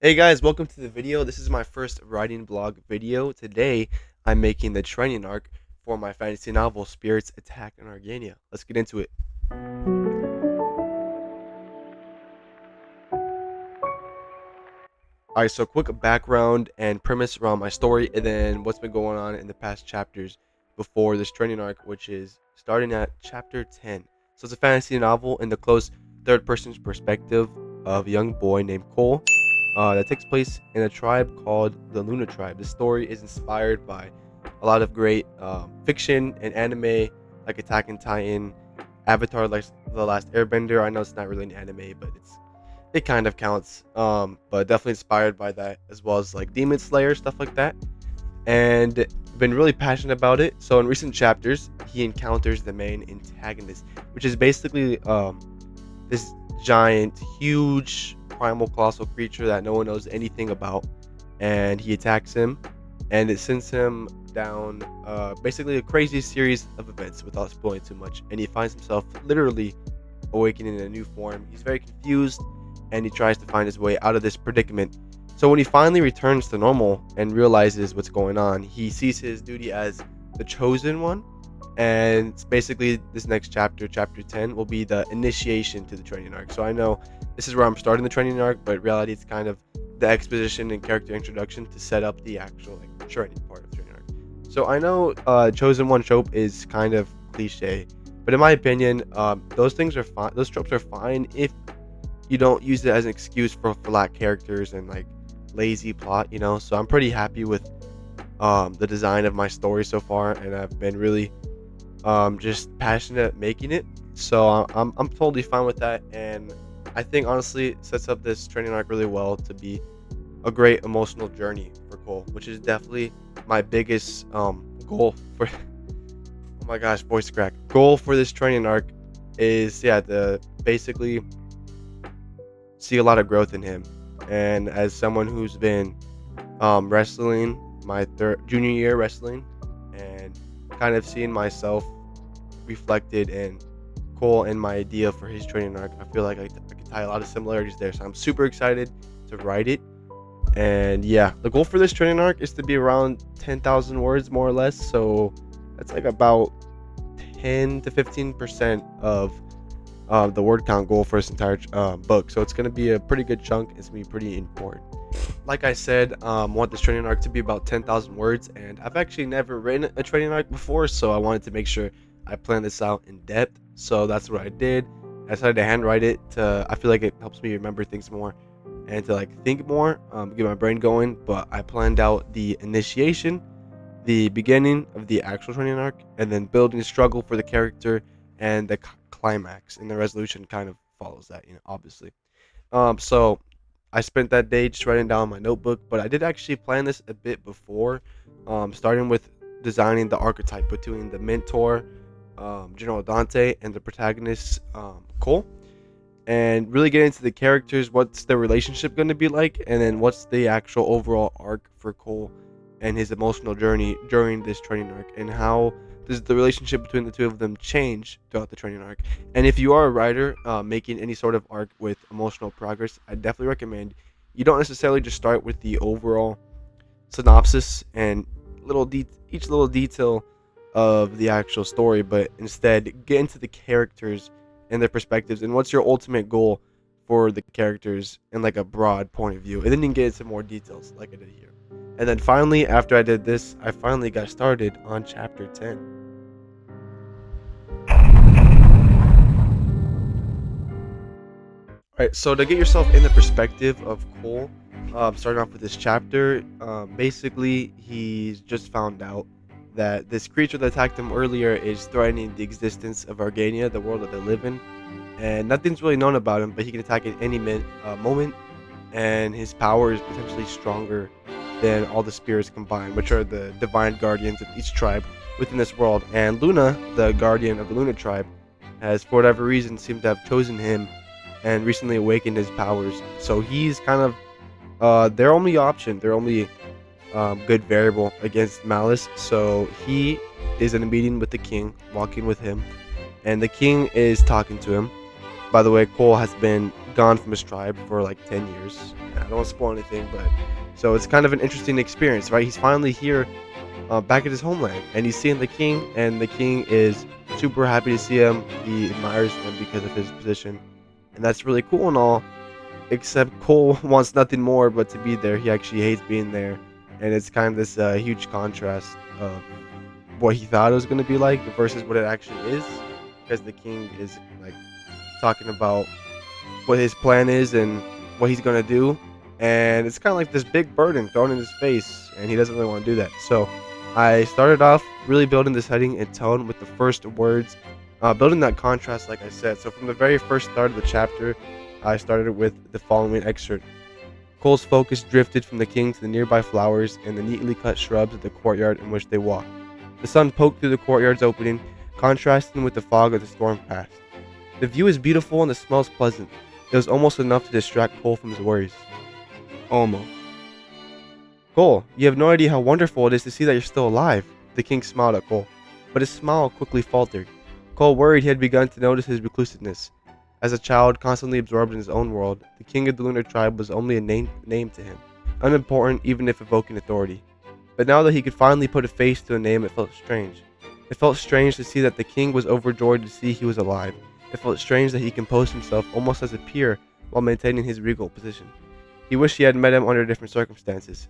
Hey guys, welcome to the video. This is my first writing blog video. Today, I'm making the training arc for my fantasy novel, Spirits Attack in Argania. Let's get into it. Alright, so quick background and premise around my story, and then what's been going on in the past chapters before this training arc, which is starting at chapter 10. So it's a fantasy novel in the close third person perspective of a young boy named Cole that takes place in a tribe called the Luna Tribe. The story is inspired by a lot of great fiction and anime like Attack on Titan, Avatar, like The Last Airbender. I know it's not really an anime, but it kind of counts. But definitely inspired by that, as well as like Demon Slayer, stuff like that. And been really passionate about it. So in recent chapters, he encounters the main antagonist, which is basically this giant, huge, primal, colossal creature that no one knows anything about, and he attacks him, and it sends him down basically a crazy series of events without spoiling too much. And he finds himself literally awakening in a new form. He's very confused, and he tries to find his way out of this predicament. So when he finally returns to normal and realizes what's going on, he sees his duty as the chosen one. And it's basically this next chapter, chapter 10, will be the initiation to the training arc. So I know this is where I'm starting the training arc, but in reality it's kind of the exposition and character introduction to set up the actual like training part of the training arc. So I know chosen one trope is kind of cliche, but in my opinion, those things are fine. Those tropes are fine if you don't use it as an excuse for flat characters and like lazy plot, you know. So I'm pretty happy with the design of my story so far, and I've been really just passionate at making it. So I'm totally fine with that, and I think honestly it sets up this training arc really well to be a great emotional journey for Cole, which is definitely my biggest goal for. Oh my gosh, voice crack. Goal for this training arc is, yeah, to basically see a lot of growth in him. And as someone who's been wrestling my third junior year wrestling, and kind of seeing myself reflected in Cole and my idea for his training arc, I feel like I can tie a lot of similarities there. So I'm super excited to write it. And yeah, the goal for this training arc is to be around 10,000 words, more or less. So that's like about 10 to 15% of the word count goal for this entire book. So it's going to be a pretty good chunk. It's going to be pretty important. Like I said, want this training arc to be about 10,000 words, and I've actually never written a training arc before, so I wanted to make sure I planned this out in depth. So that's what I did. I decided to handwrite it. I feel like it helps me remember things more and to like think more, get my brain going. But I planned out the initiation, the beginning of the actual training arc, and then building a struggle for the character and the climax, and the resolution kind of follows that, you know, obviously. So I spent that day just writing down my notebook, but I did actually plan this a bit before, starting with designing the archetype between the mentor, General Dante, and the protagonist, Cole, and really get into the characters. What's their relationship going to be like, and then what's the actual overall arc for Cole and his emotional journey during this training arc, and how does the relationship between the two of them change throughout the training arc. And if you are a writer making any sort of arc with emotional progress, I definitely recommend you don't necessarily just start with the overall synopsis and each little detail of the actual story, but instead get into the characters and their perspectives and what's your ultimate goal for the characters in like a broad point of view, and then you can get into more details like I did here. And then finally, after I did this, I finally got started on chapter 10. All right, so to get yourself in the perspective of Cole, starting off with this chapter, basically he's just found out that this creature that attacked him earlier is threatening the existence of Argania, the world that they live in, and nothing's really known about him, but he can attack at any moment, and his power is potentially stronger than all the spirits combined, which are the divine guardians of each tribe within this world. And Luna, the guardian of the Luna tribe, has for whatever reason seemed to have chosen him and recently awakened his powers. So he's kind of their only option, their only good variable against Malice. So he is in a meeting with the king, walking with him, and the king is talking to him. By the way, Cole has been gone from his tribe for like 10 years. I don't want to spoil anything, but so it's kind of an interesting experience, right? He's finally here, back at his homeland, and he's seeing the king, and the king is super happy to see him. He admires him because of his position, and that's really cool and all. Except Cole wants nothing more but to be there. He actually hates being there, and it's kind of this huge contrast of what he thought it was going to be like versus what it actually is, because the king is like talking about what his plan is and what he's going to do, and it's kind of like this big burden thrown in his face, and he doesn't really want to do that. So I started off really building this heading and tone with the first words, building that contrast, like I said. So from the very first start of the chapter, I started with the following excerpt. Cole's focus drifted from the king to the nearby flowers and the neatly cut shrubs of the courtyard in which they walked. The sun poked through the courtyard's opening, contrasting with the fog of the storm past. The view is beautiful and the smells pleasant. It was almost enough to distract Cole from his worries. Almost. Cole, you have no idea how wonderful it is to see that you're still alive. The king smiled at Cole, but his smile quickly faltered. Cole worried he had begun to notice his reclusiveness. As a child, constantly absorbed in his own world, the king of the lunar tribe was only a name to him, unimportant even if evoking authority. But now that he could finally put a face to a name, it felt strange. It felt strange to see that the king was overjoyed to see he was alive. It felt strange that he composed himself almost as a peer while maintaining his regal position. He wished he had met him under different circumstances.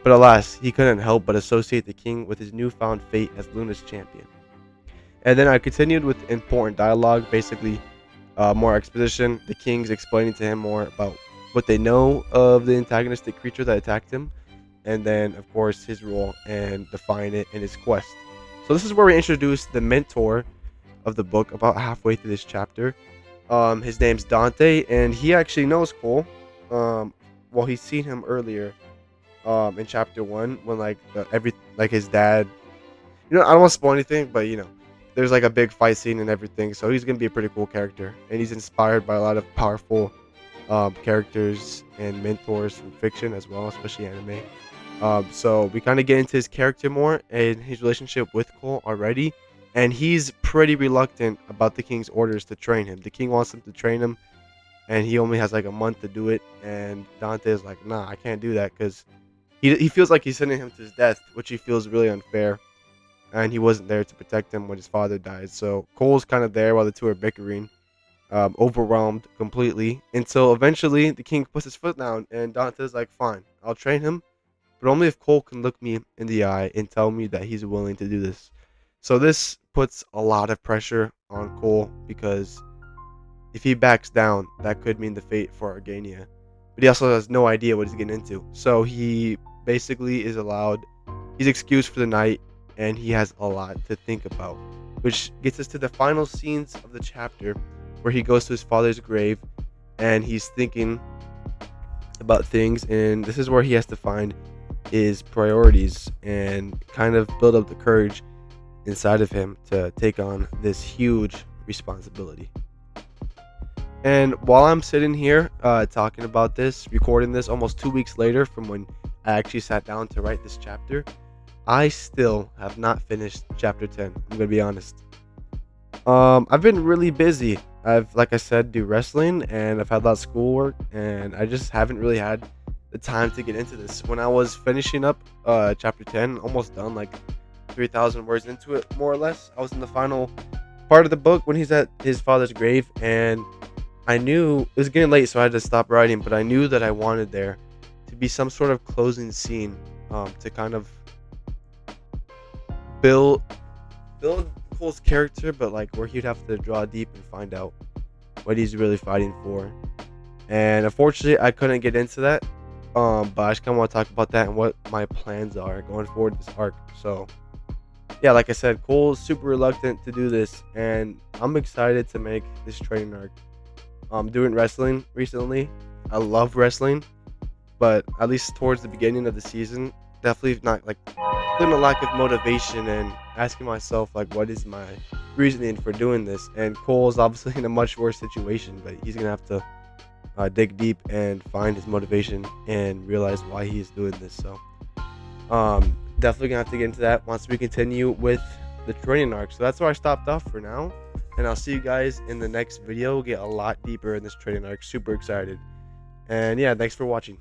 But alas, he couldn't help but associate the king with his newfound fate as Luna's champion. And then I continued with important dialogue, basically more exposition. The king's explaining to him more about what they know of the antagonistic creature that attacked him, and then of course his role and define it in his quest. So this is where we introduce the mentor of the book about halfway through this chapter. His name's Dante, and he actually knows Cole. Well, he's seen him earlier in chapter 1 when like his dad, I don't want to spoil anything, but there's like a big fight scene and everything, so he's gonna be a pretty cool character, and he's inspired by a lot of powerful characters and mentors from fiction as well, especially anime. So we kind of get into his character more and his relationship with Cole already, and he's pretty reluctant about the king's orders to train him. The king wants him to train him, and he only has like a month to do it, and Dante is like, nah, I can't do that, because he feels like he's sending him to his death, which he feels really unfair. And he wasn't there to protect him when his father died. So Cole's kind of there while the two are bickering, overwhelmed completely, until eventually the king puts his foot down, and Dante's like, fine, I'll train him, but only if Cole can look me in the eye and tell me that he's willing to do this. So this puts a lot of pressure on Cole, because if he backs down, that could mean the fate for Argania. But he also has no idea what he's getting into. So he basically he's excused for the night, and he has a lot to think about, which gets us to the final scenes of the chapter, where he goes to his father's grave and he's thinking about things, and this is where he has to find his priorities and kind of build up the courage inside of him to take on this huge responsibility. And while I'm sitting here talking about this, recording this almost 2 weeks later from when I actually sat down to write this chapter, I still have not finished chapter 10. I'm gonna be honest. I've been really busy. Like I said, do wrestling, and I've had a lot of schoolwork, and I just haven't really had the time to get into this. When I was finishing up chapter 10, almost done, like 3,000 words into it, more or less, I was in the final part of the book when he's at his father's grave, and I knew it was getting late, so I had to stop writing, but I knew that I wanted there to be some sort of closing scene to kind of build Cole's character, but like where he'd have to draw deep and find out what he's really fighting for. And unfortunately, I couldn't get into that. But I just kind of want to talk about that and what my plans are going forward this arc. So yeah, like I said, Cole's super reluctant to do this, and I'm excited to make this training arc. Doing wrestling recently. I love wrestling, but at least towards the beginning of the season, definitely not like feeling a lack of motivation and asking myself like, what is my reasoning for doing this? And Cole is obviously in a much worse situation, but he's gonna have to dig deep and find his motivation and realize why he is doing this. So definitely gonna have to get into that once we continue with the training arc. So that's where I stopped off for now. and I'll see you guys in the next video. We'll get a lot deeper in this training arc. Super excited. And yeah, thanks for watching.